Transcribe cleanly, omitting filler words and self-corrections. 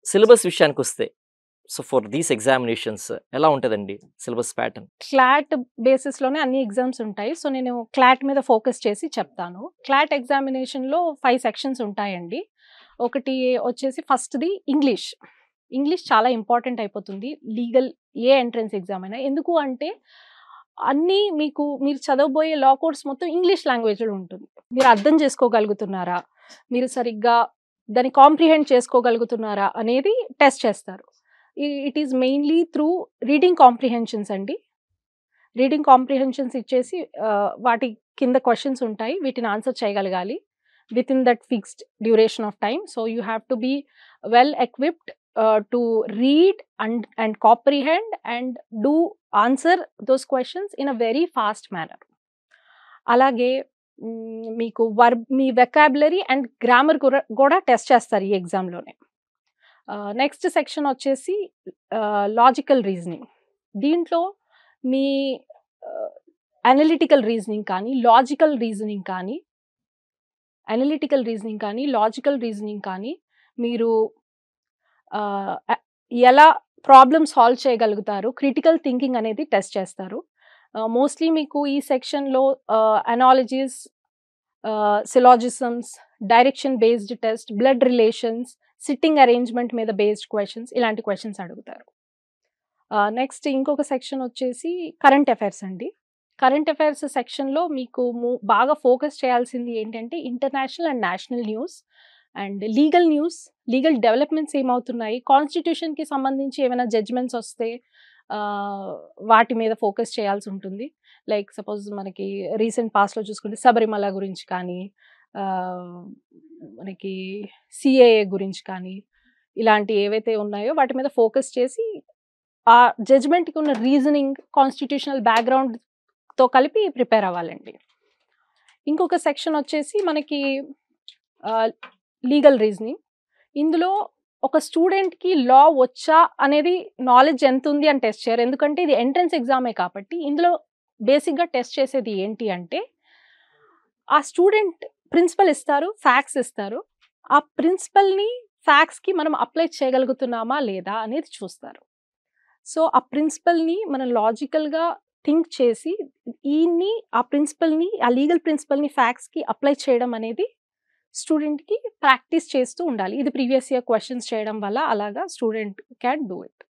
Syllabus విషయానికొస్తే so, for these examinations ఎలా ఉంటదండి సిలబస్ ప్యాటర్న్? క్లాట్ బేసిస్‌లోనే అన్ని ఎగ్జామ్స్ ఉంటాయి. సో, నేను క్లాట్ మీద ఫోకస్ చేసి చెప్తాను. క్లాట్ ఎగ్జామినేషన్‌లో 5 సెక్షన్స్ ఉంటాయండి. ఒకటి వచ్చేసి ఫస్ట్‌ది ఇంగ్లీష్. ఇంగ్లీష్ చాలా ఇంపార్టెంట్ అయిపోతుంది. లీగల్ ఏ ఎంట్రన్స్ ఎగ్జామ్ అయినా. ఎందుకు అంటే అన్నీ మీరు చదవబోయే లా కోర్స్ మొత్తం ఇంగ్లీష్ లాంగ్వేజ్‌లో ఉంటుంది. మీరు అర్థం చేసుకోగలుగుతున్నారా? మీరు సరిగ్గా దాన్ని కాంప్రిహెండ్ చేసుకోగలుగుతున్నారా? అనేది టెస్ట్ చేస్తారు. It is mainly through reading comprehensions అండి. రీడింగ్ కాంప్రిహెన్షన్స్ ఇచ్చేసి వాటి కింద క్వెషన్స్ ఉంటాయి. వీటిని ఆన్సర్ చేయగలగాలి within that fixed duration of time. So, you have to be well equipped to read and comprehend and do answer those questions in a very fast manner. అలాగే మీకు మీ vocabulary and grammar కూడా test చేస్తారు ఈ ఎగ్జామ్‌లోనే. Next section వచ్చేసి logical reasoning. దీంట్లో మీ అనలిటికల్ రీజనింగ్ కానీ, లాజికల్ రీజనింగ్ కానీ మీరు ఎలా ప్రాబ్లమ్ సాల్వ్ చేయగలుగుతారు, క్రిటికల్ థింకింగ్ అనేది టెస్ట్ చేస్తారు. మోస్ట్‌లీ మీకు ఈ సెక్షన్‌లో analogies, syllogisms, direction based test, blood relations, sitting arrangement మీద బేస్డ్ క్వెషన్స్, ఇలాంటి క్వెషన్స్ అడుగుతారు. నెక్స్ట్ ఇంకొక సెక్షన్ వచ్చేసి కరెంట్ అఫైర్స్ అండి. కరెంట్ అఫైర్స్ సెక్షన్‌లో మీకు బాగా ఫోకస్ చేయాల్సింది ఏంటంటే international and national news and legal developments ఏమవుతున్నాయి, కాన్స్టిట్యూషన్‌కి సంబంధించి ఏమైనా జడ్జ్‌మెంట్స్ వస్తే వాటి మీద ఫోకస్ చేయాల్సి ఉంటుంది. లైక్ సపోజ్ మనకి రీసెంట్ పాస్ట్‌లో చూసుకుంటే శబరిమల గురించి కానీ, మనకి సీఏఏ గురించి కానీ, ఇలాంటి ఏవైతే ఉన్నాయో వాటి మీద ఫోకస్ చేసి ఆ జడ్జ్‌మెంట్‌కి ఉన్న రీజనింగ్, కాన్స్టిట్యూషనల్ బ్యాక్‌గ్రౌండ్‌తో కలిపి ప్రిపేర్ అవ్వాలండి. ఇంకొక సెక్షన్ వచ్చేసి మనకి లీగల్ రీజనింగ్. ఇందులో ఒక స్టూడెంట్‌కి లా వచ్చా అనేది నాలెడ్జ్ ఎంతుంది అని టెస్ట్ చేయరు. ఎందుకంటే ఇది ఎంట్రన్స్ ఎగ్జామే కాబట్టి ఇందులో బేసిక్‌గా టెస్ట్ చేసేది ఏంటి అంటే ఆ స్టూడెంట్ ప్రిన్సిపల్ ఇస్తారు, ఫ్యాక్ట్స్ ఇస్తారు. ఆ ప్రిన్సిపల్‌ని, ఫ్యాక్ట్స్‌కి మనం అప్లై చేయగలుగుతున్నామా లేదా అనేది చూస్తారు. సో, ఆ ప్రిన్సిపల్‌ని మనం లాజికల్‌గా థింక్ చేసి ఆ లీగల్ ప్రిన్సిపల్‌ని ఫ్యాక్ట్స్‌కి అప్లై చేయడం అనేది స్టూడెంట్‌కి ప్రాక్టీస్ చేస్తూ ఉండాలి. ఇది ప్రీవియస్ ఇయర్ క్వెషన్స్ చేయడం వల్ల అలాగా స్టూడెంట్ క్యాన్ డూ ఇట్.